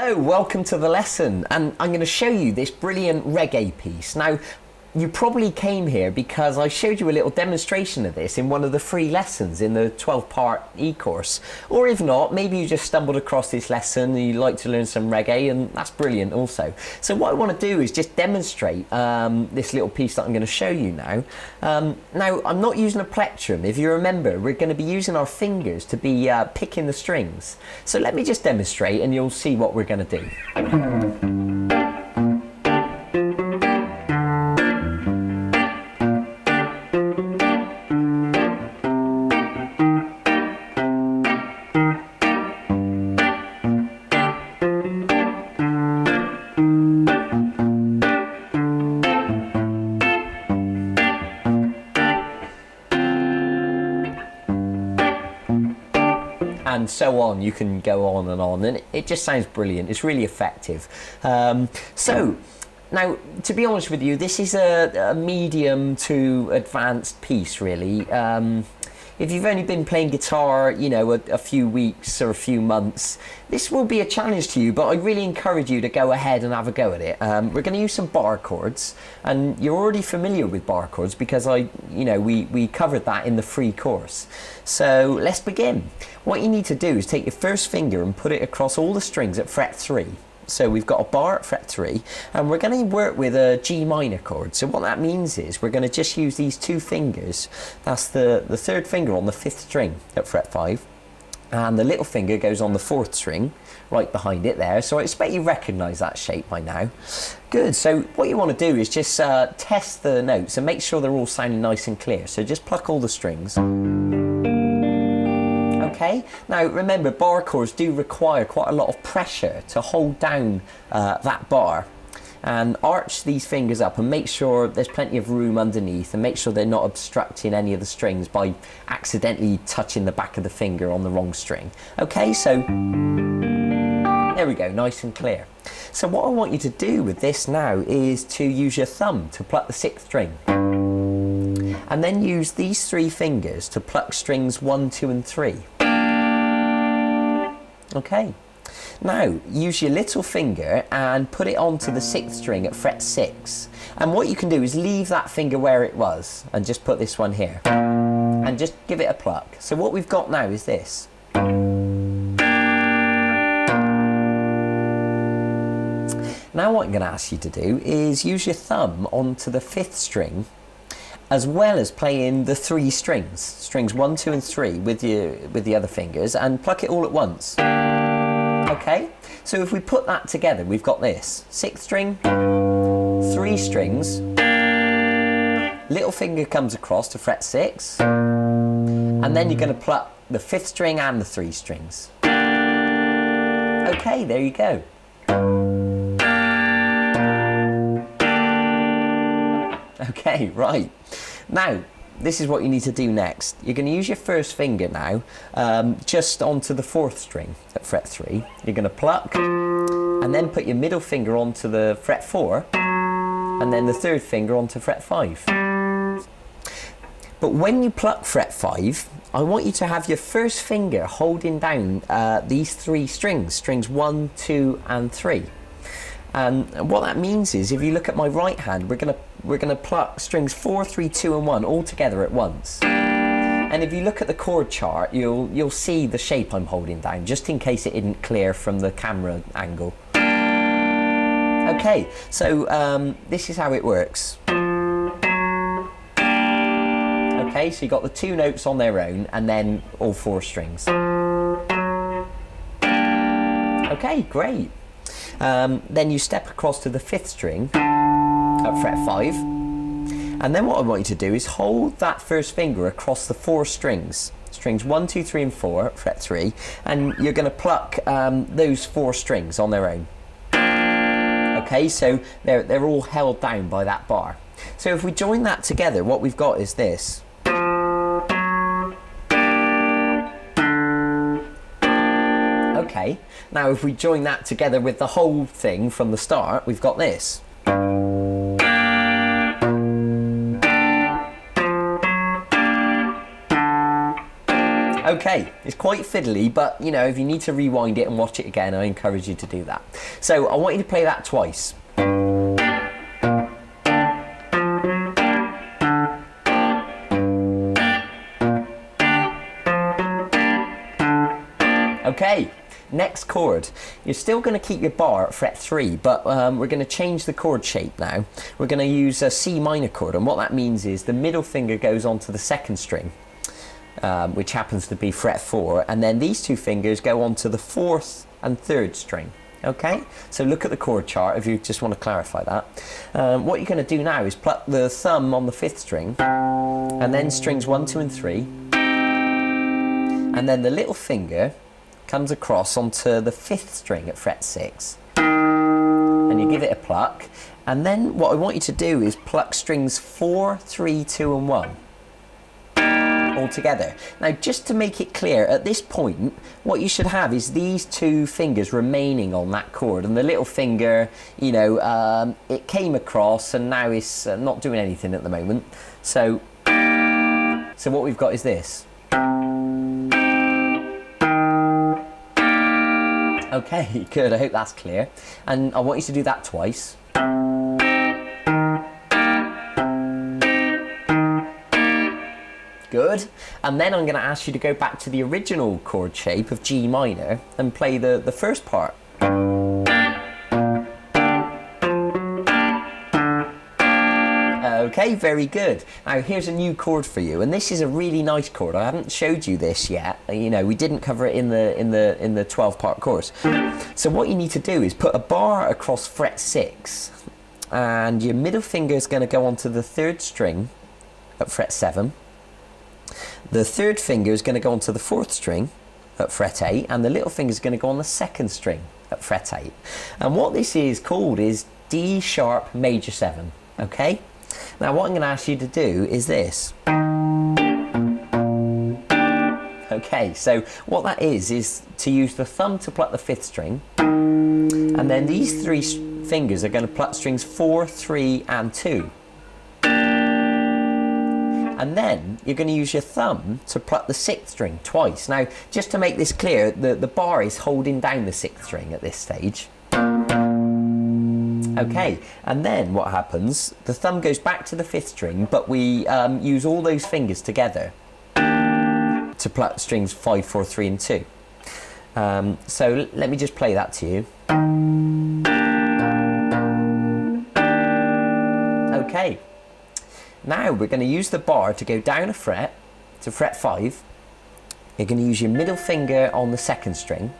Hello, welcome to the lesson, and I'm going to show you this brilliant reggae piece. Now, you probably came here because I showed you a little demonstration of this in one of the free lessons in the 12-part e-course. Or if not, maybe you just stumbled across this lesson and you like to learn some reggae, and that's brilliant also. So what I want to do is just demonstrate this little piece that I'm going to show you now. Now, I'm not using a plectrum. If you remember, we're going to be using our fingers to be picking the strings. So let me just demonstrate and you'll see what we're going to do. And so on, you can go on, and it just sounds brilliant. It's really effective. So now, to be honest with you, this is a medium to advanced piece, really. If you've only been playing guitar, you know, a few weeks or a few months, this will be a challenge to you, but I really encourage you to go ahead and have a go at it. We're going to use some bar chords, and you're already familiar with bar chords because we covered that in the free course. So let's begin. What you need to do is take your first finger and put it across all the strings at fret 3. So we've got a bar at fret 3, and we're going to work with a G minor chord. So what that means is we're going to just use these two fingers. That's the third finger on the 5th string at fret 5, and the little finger goes on the 4th string right behind it there. So I expect you recognise that shape by now. Good. So what you want to do is just test the notes and make sure they're all sounding nice and clear. So just pluck all the strings. Okay, now remember, bar chords do require quite a lot of pressure to hold down that bar, and arch these fingers up and make sure there's plenty of room underneath, and make sure they're not obstructing any of the strings by accidentally touching the back of the finger on the wrong string. Okay, so there we go, nice and clear. So what I want you to do with this now is to use your thumb to pluck the 6th string, and then use these 3 fingers to pluck strings 1, 2 and 3. Okay, now use your little finger and put it onto the 6th string at fret 6, and what you can do is leave that finger where it was and just put this one here and just give it a pluck. So what we've got now is this. Now what I'm going to ask you to do is use your thumb onto the 5th string, as well as playing the 3 strings, strings 1, 2 and 3 with the other fingers, and pluck it all at once. Okay, so if we put that together, we've got this: 6th string, 3 strings, little finger comes across to fret 6, and then you're going to pluck the 5th string and the 3 strings. Okay, there you go. Okay, right. Now, this is what you need to do next. You're going to use your first finger now, just onto the 4th string at fret 3. You're going to pluck, and then put your middle finger onto the fret 4, and then the 3rd finger onto fret 5. But when you pluck fret 5, I want you to have your first finger holding down these 3 strings, strings 1, 2 and 3. And what that means is, if you look at my right hand, we're gonna pluck strings 4, 3, 2 and 1 all together at once. And if you look at the chord chart, you'll see the shape I'm holding down, just in case it isn't clear from the camera angle. Okay, so this is how it works. Okay, so you got the 2 notes on their own, and then all 4 strings. Okay, great. Then you step across to the 5th string at fret 5, and then what I want you to do is hold that first finger across the 4 strings, strings 1, 2, 3 and 4 at fret 3, and you're going to pluck those 4 strings on their own. Okay, so they're all held down by that bar. So if we join that together, what we've got is this. Okay, now if we join that together with the whole thing from the start, we've got this. Okay, it's quite fiddly, but you know, if you need to rewind it and watch it again, I encourage you to do that. So I want you to play that twice. Okay, next chord. You're still going to keep your bar at fret 3, but we're going to change the chord shape now. We're going to use a C minor chord, and what that means is the middle finger goes onto the second string, which happens to be fret 4, and then these two fingers go onto the 4th and 3rd string. Okay, so look at the chord chart if you just want to clarify that. What you're going to do now is pluck the thumb on the 5th string, and then strings 1, 2 and 3, and then the little finger comes across onto the 5th string at fret 6, and you give it a pluck, and then what I want you to do is pluck strings 4, 3, 2 and 1 all together. Now, just to make it clear, at this point what you should have is these two fingers remaining on that chord, and the little finger, you know, it came across and now it's not doing anything at the moment. So what we've got is this. Okay, good, I hope that's clear. And I want you to do that twice. Good. And then I'm going to ask you to go back to the original chord shape of G minor and play the first part. Okay, very good. Now here's a new chord for you, and this is a really nice chord. I haven't showed you this yet. You know, we didn't cover it in the 12-part course. So what you need to do is put a bar across fret 6, and your middle finger is going to go onto the 3rd string at fret 7. The 3rd finger is going to go onto the 4th string at fret 8, and the little finger is going to go on the 2nd string at fret 8. And what this is called is D sharp major 7. Okay. Now what I'm going to ask you to do is this. Okay, so what that is to use the thumb to pluck the 5th string, and then these 3 fingers are going to pluck strings 4, 3 and 2. And then you're going to use your thumb to pluck the 6th string twice. Now, just to make this clear, the bar is holding down the 6th string at this stage. Okay, and then what happens, the thumb goes back to the 5th string, but we use all those fingers together to pluck strings 5, 4, 3 and 2. So let me just play that to you. Okay, now we're going to use the bar to go down a fret to fret 5. You're going to use your middle finger on the 2nd string,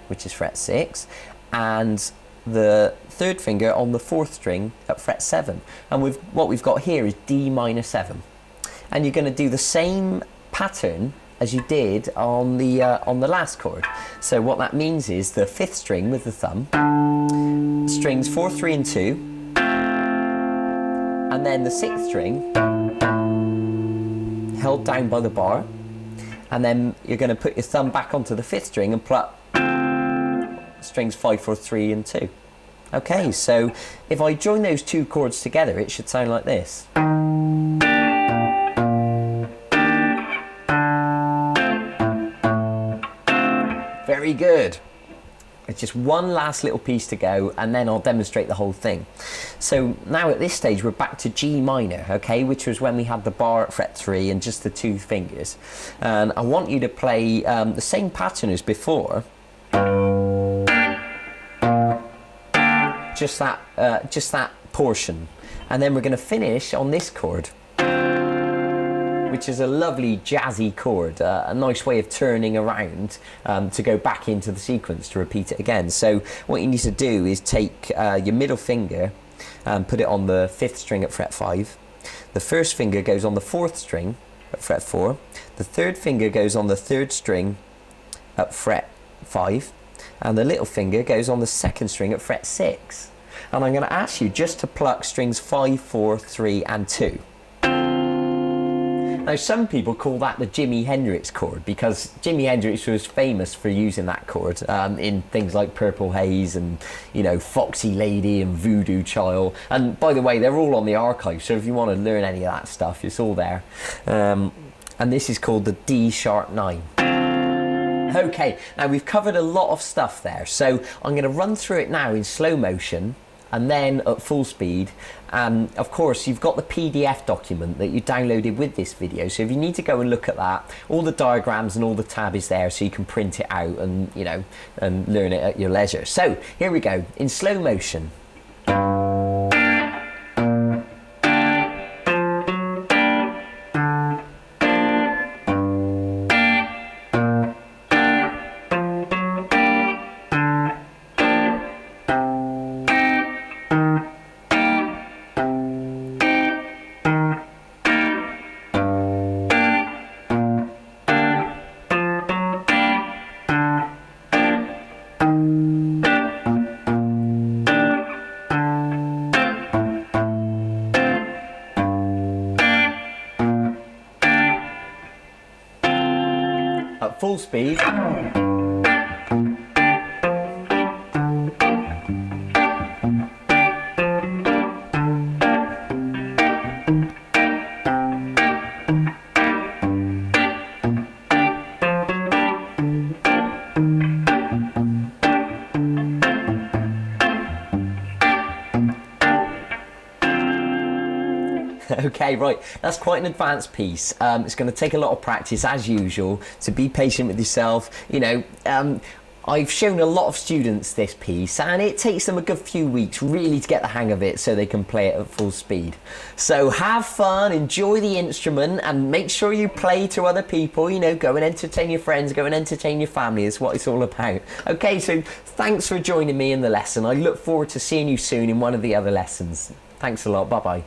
which is fret 6, and the 3rd finger on the 4th string at fret 7, and what we've got here is D minor 7, and you're going to do the same pattern as you did on the last chord. So what that means is the 5th string with the thumb, strings 4, 3 and 2, and then the 6th string held down by the bar, and then you're going to put your thumb back onto the 5th string and pluck strings 5, 4, 3 and 2. Okay, so if I join those two chords together, it should sound like this. Very good. It's just one last little piece to go, and then I'll demonstrate the whole thing. So now at this stage we're back to G minor, okay, which was when we had the bar at fret 3 and just the 2 fingers. And I want you to play the same pattern as before. Just that portion, and then we're going to finish on this chord, which is a lovely jazzy chord, a nice way of turning around to go back into the sequence to repeat it again. So what you need to do is take your middle finger and put it on the 5th string at fret 5. The 1st finger goes on the 4th string at fret 4. The 3rd finger goes on the 3rd string at fret 5. And the little finger goes on the 2nd string at fret 6. And I'm going to ask you just to pluck strings 5, 4, 3 and 2. Now some people call that the Jimi Hendrix chord, because Jimi Hendrix was famous for using that chord in things like Purple Haze and, you know, Foxy Lady and Voodoo Child. And by the way, they're all on the archive, so if you want to learn any of that stuff, it's all there. And this is called the D sharp 9. Okay, now we've covered a lot of stuff there, so I'm going to run through it now in slow motion and then at full speed. And of course, you've got the PDF document that you downloaded with this video, so if you need to go and look at that, all the diagrams and all the tab is there, so you can print it out and, you know, and learn it at your leisure. So here we go, in slow motion. At full speed. Okay, right, that's quite an advanced piece. It's going to take a lot of practice, as usual, so be patient with yourself. You know, I've shown a lot of students this piece, and it takes them a good few weeks really to get the hang of it so they can play it at full speed. So have fun, enjoy the instrument, and make sure you play to other people. You know, go and entertain your friends, go and entertain your family. It's what it's all about. Okay, so thanks for joining me in the lesson. I look forward to seeing you soon in one of the other lessons. Thanks a lot. Bye-bye.